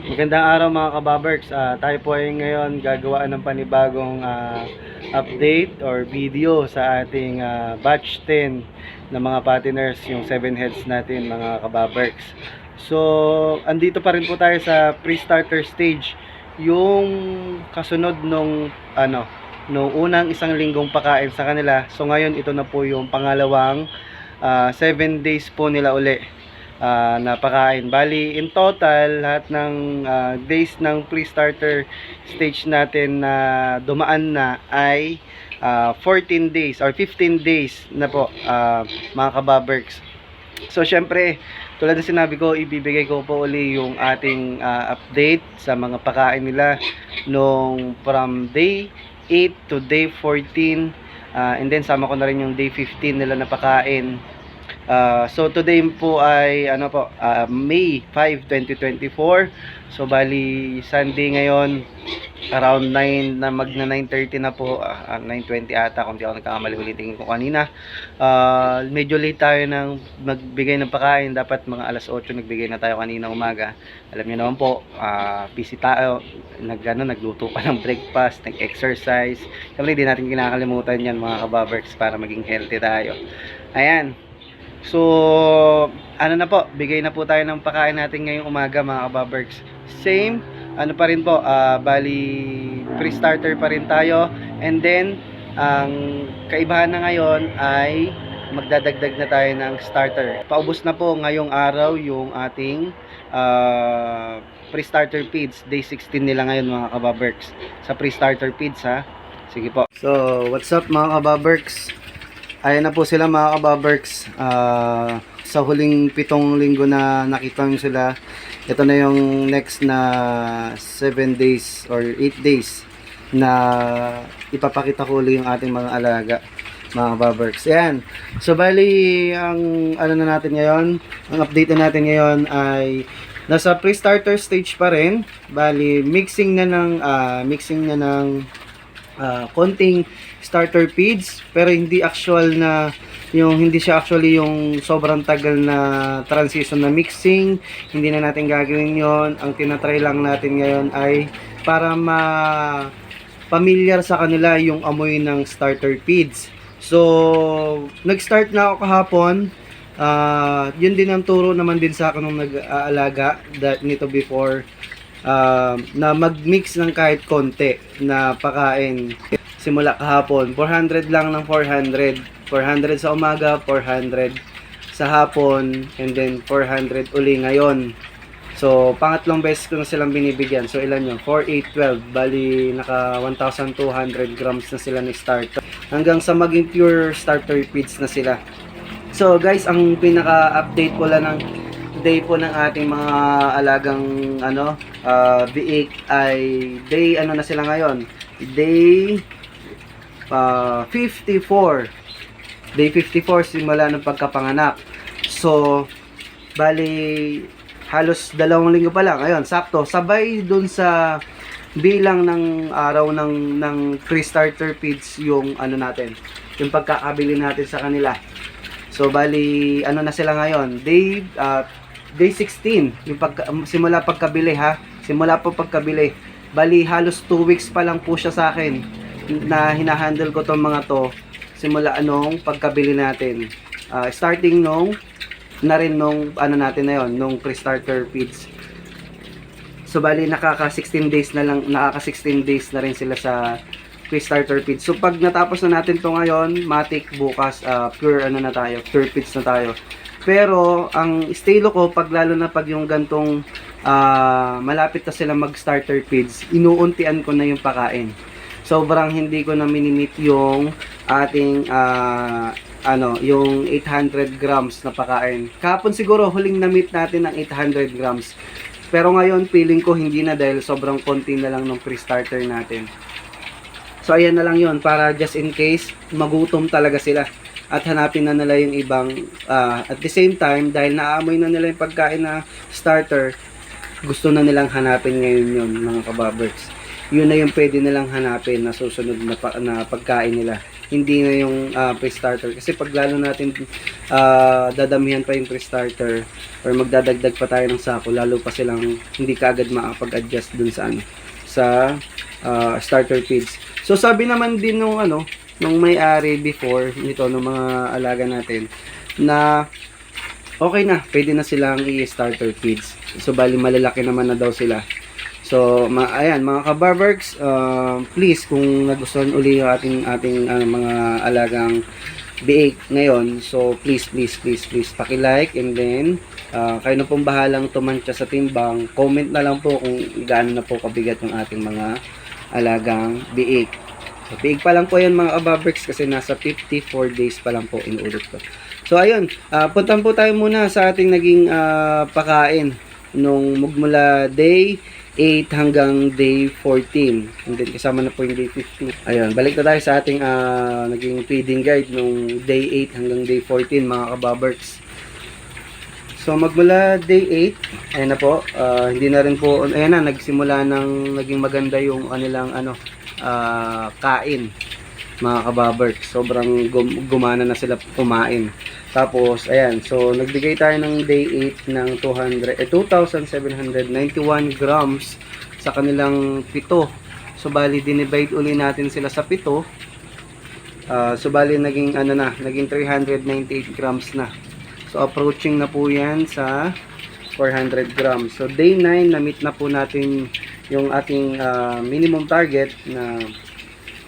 Magandang araw mga kababerks. Tayo po ay ngayon gagawaan ng panibagong update or video sa ating batch 10 ng mga patiners, yung 7 heads natin mga kababerks. So, andito pa rin po tayo sa pre-starter stage, yung kasunod nung nung unang isang linggong pakain sa kanila. So ngayon ito na po yung pangalawang 7 days po nila uli na pakain. Bali, in total, lahat ng days ng pre-starter stage natin na dumaan na ay 14 days or 15 days na po, mga kababerks. So, syempre, tulad ng sinabi ko, ibibigay ko po uli yung ating update sa mga pakain nila nung from day 8 to day 14, and then sama ko na rin yung day 15 nila na pakain. So today po ay May 5, 2024. So bali Sunday ngayon, around 9 na magna 9:30 na po, 9:20 ata kung di ako nagkakamali, ulitin ko kanina. Medyo late tayo ng magbigay ng pagkain, dapat mga alas 8 nagbigay na tayo kanina umaga. Alam niyo naman po, busy tayo, nagluto pa ng breakfast, nag-exercise. Siyempre hindi natin kinakalimutan yan mga kababerks para maging healthy tayo. Ayan. So, na po, bigay na po tayo ng pagkain natin ngayong umaga mga kababerks. Same, pa rin po, bali pre-starter pa rin tayo. And then, ang kaibahan na ngayon ay magdadagdag na tayo ng starter. Paubos na po ngayong araw yung ating pre-starter feeds. Day 16 nila ngayon mga kababerks sa pre-starter feeds ha. Sige po. So, what's up mga kababerks? Ayan na po sila mga kababerks. Sa huling 7 linggo na nakita nyo sila, ito na yung next na 7 days or 8 days na ipapakita ko ulit yung ating mga alaga mga kababerks. Ayan. So bali ang na natin ngayon, ang update na natin ngayon ay nasa pre-starter stage pa rin. Bali mixing na ng konting starter feeds, pero hindi siya actually yung sobrang tagal na transition na mixing. Hindi na natin gagawin yon. Ang tinatry lang natin ngayon ay para familiar sa kanila yung amoy ng starter feeds. So nag-start na ako kahapon. Yun din ang turo naman din sa akin nung nag-aalaga nito before, na mag-mix ng kahit konti na pakain. Simula kahapon, 400 lang ng 400 sa umaga, 400 sa hapon, and then 400 uli ngayon. So pangatlong beses ko na silang binibigyan. So ilan yun? 4, 8, 12. Bali naka 1,200 grams na sila ni starter hanggang sa maging pure starter feeds na sila. So guys, ang pinaka-update ko lang ng day po ng ating mga alagang V8 ay day na sila ngayon, day 54. Day 54 simula ng pagkapanganak. So bali halos 2 linggo pa lang. Ayun, sakto sabay dun sa bilang ng araw ng pre-starter feeds yung natin, yung pagkakabili natin sa kanila. So bali na sila ngayon, day 16 yung simula pagkabili ha. Simula po pagkabili. Bali halos 2 weeks pa lang po siya sa akin na hinahandle ko tong mga to simula anong pagkabili natin. Starting nung natin na yon, nung pre-starter feeds. So bali nakaka 16 days na rin sila sa pre-starter feeds. So pag natapos na natin to ngayon, matik bukas pure pure feeds na tayo. Pero ang estilo ko lalo na pag yung gantong malapit na sila mag starter feeds, inuuntian ko na yung pakain. Sobrang hindi ko na minimit yung ating yung 800 grams na pakain. Kahapon siguro huling na-meet natin ng 800 grams. Pero ngayon feeling ko hindi na, dahil sobrang konti na lang ng pre-starter natin. So ayan na lang yon, para just in case magutom talaga sila at hanapin na nila yung ibang at the same time, dahil naamoy na nila yung pagkain na starter, gusto na nilang hanapin ngayon yon mga kababerks. Yun na yung pwede nilang hanapin na susunod na pagkain nila. hindi na yung pre-starter. Kasi pag lalo natin dadamihan pa yung pre-starter or magdadagdag pa tayo ng sako, lalo pa silang hindi kaagad makapag-adjust dun sa sa starter feeds. So sabi naman din nung nung may-ari before nito ng mga alaga natin na okay na, pwede na silang i-starter feeds. So bali malalaki naman na daw sila. So ayan mga kabarbergs, please kung nagustuhan uli yung ating mga alagang biik ngayon, so please paki-like, and then kayo na pong bahalang tumantya sa timbang. Comment na lang po kung gaano na po kabigat yung ating mga alagang biik. So, biik pa lang po yan mga kabarbergs kasi nasa 54 days pa lang po inuulit ko. So ayun, puntan po tayo muna sa ating naging pakain nung mula day 8 hanggang day 14. And then kasama na po yung day 15. Ayun, balik na tayo sa ating naging feeding guide nung day 8 hanggang day 14 mga kababerts. So magmula day 8, ayun na po, hindi na rin po, ayun na, nagsimula ng naging maganda yung kanilang kain mga kababerts. Sobrang gumana na sila kumain. Tapos, ayan. So, nagbigay tayo ng day 8 ng 2,791 grams sa kanilang pito. So, bali, dinivide uli natin sila sa pito. So, bali, naging, naging 398 grams na. So, approaching na po yan sa 400 grams. So, day 9, na-meet na po natin yung ating minimum target na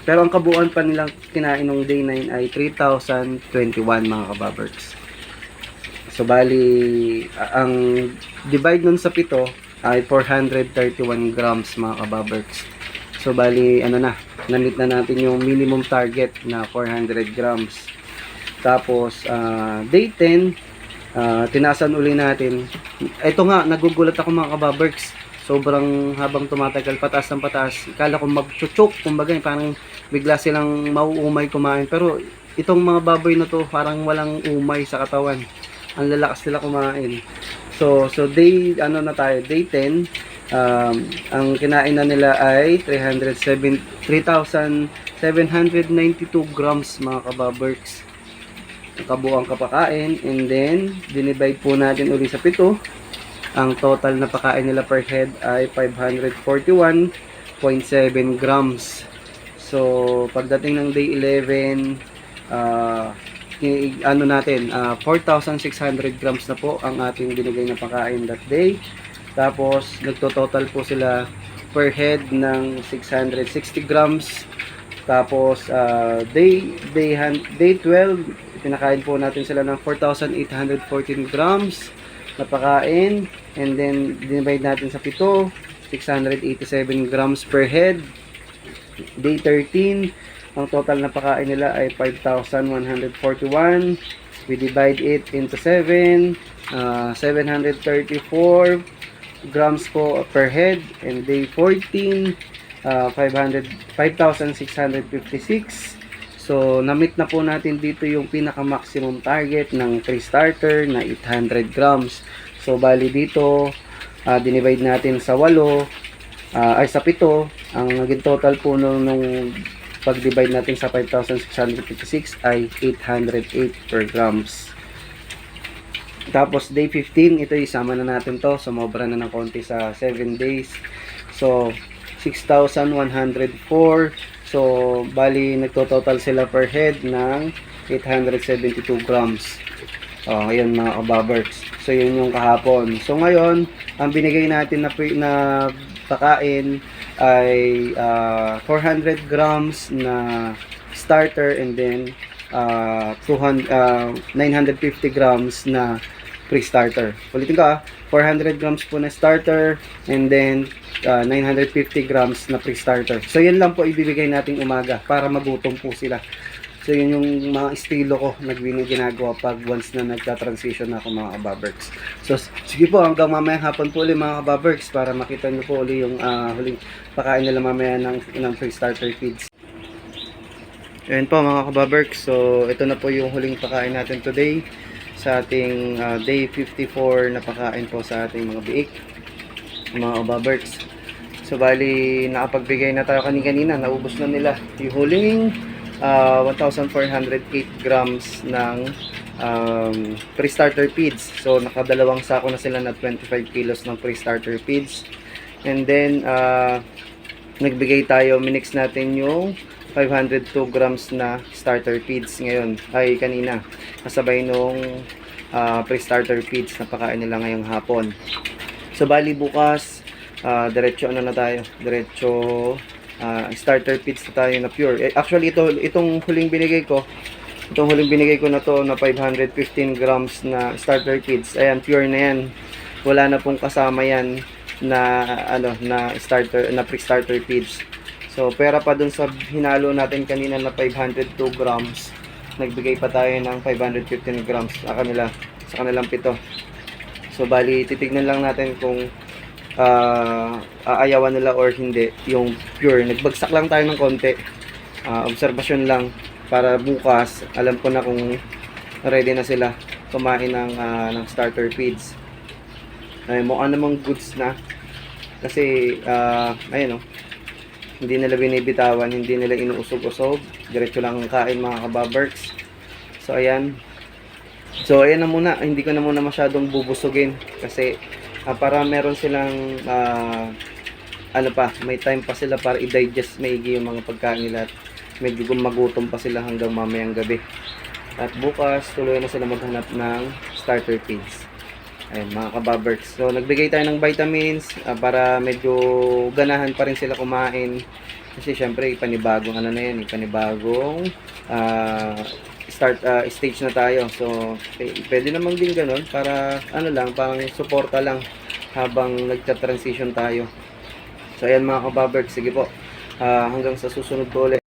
pero ang kabuuan pa nilang kinain nung day 9 ay 3,021 mga kababerts. So bali, ang divide nun sa pito ay 431 grams mga kababerts. So bali, na-meet na natin yung minimum target na 400 grams. Tapos, day 10, tinasan uli natin. Ito nga, nagugulat ako mga kababerts. Sobrang habang tumatagal, pataas ng pataas. Kala ko mag-chuchok, kumbaga, parang bigla silang mauumay kumain. Pero itong mga baboy na to, parang walang umay sa katawan. Ang lalakas nila kumain. So day, day 10, ang kinain na nila ay 3,792 grams mga kababerts. Kabuang kapakain. And then, dinivide po natin uli sa pito. Ang total na pakain nila per head ay 541.7 grams. So, pagdating ng day 11, 4,600 grams na po ang ating binigay na pakain that day. Tapos, nagto-total po sila per head ng 660 grams. Tapos, day 12, pinakain po natin sila ng 4,814 grams na pakain. And then, dinivide natin sa pito, 687 grams per head. Day 13, ang total na pakain nila ay 5,141. We divide it into 7, 734 grams po per head. And day 14, 5,656. So, na-meet na po natin dito yung pinaka-maximum target ng pre-starter na 800 grams. So, bali dito, dinivide natin sa 8, sa 7. Ang naging total po nung pag-divide natin sa 5,656 ay 808 per grams. Tapos, day 15, ito isama na natin to. Sumobra na ng konti sa 7 days. So, 6,104. So, bali, nagtototal sila per head ng 872 grams. Ayan mga kababerts. So, yun yung kahapon. So, ngayon, ang binigay natin na pakain ay 400 grams na starter, and then 950 grams na pre-starter. Ulitin ko 400 grams po na starter, and then 950 grams na pre-starter. So, yan lang po ibibigay nating umaga para magutom po sila. So, yun yung mga estilo ko na ginagawa pag once na nagka-transition na ako mga kababergs. So, sige po, hanggang mamayang hapon po ulit mga kababergs para makita nyo po ulit yung huling pakain nila mamaya ng pre-starter feeds. Ayan po mga kababergs. So, ito na po yung huling pakain natin today sa ating day 54 na pakain po sa ating mga biik, mga kababergs. So, bali, nakapagbigay na tayo kanina, naubos na nila yung huling 1,408 grams ng pre-starter feeds. So nakadalawang sako na sila na 25 kilos ng pre-starter feeds. And then nagbigay tayo, minix natin yung 502 grams na starter feeds ngayon, ay kanina, kasabay nung pre-starter feeds na pakain nila ngayong hapon. So bali bukas, diretso ano na tayo, diretso starter feeds na tayo na pure. Actually itong huling binigay ko, na to na 515 grams na starter feeds, ayan, pure na yan, wala na pong kasama yan na na starter, na pre-starter feeds. So pera pa dun sa hinalo natin kanina na 502 grams, nagbigay pa tayo ng 515 grams sa kanilang pito. So bali titignan lang natin kung aayawan nila or hindi yung pure. Nagbagsak lang tayo ng konti, obserbasyon lang, para bukas alam ko na kung ready na sila kumain ng starter feeds. Ay, mukha namang goods na kasi ayun hindi nila binibitawan, hindi nila inuusog-usog, diretso lang kain mga kababerks. So ayan, na muna, hindi ko na muna masyadong bubusugin kasi para meron silang may time pa sila para i-digest maigi yung mga pagkain nila at medyo magutom pa sila hanggang mamayang gabi. At bukas tuloy na sila maghanap ng starter feeds. Ayun mga kababerks. So nagbigay tayo ng vitamins para medyo ganahan pa rin sila kumain. Kasi syempre panibagong panibagong stage na tayo. So pwede naman din ganun para parang suporta lang habang nagta-transition tayo. So ayan mga kababerks, sige po. Hanggang sa susunod po ulit.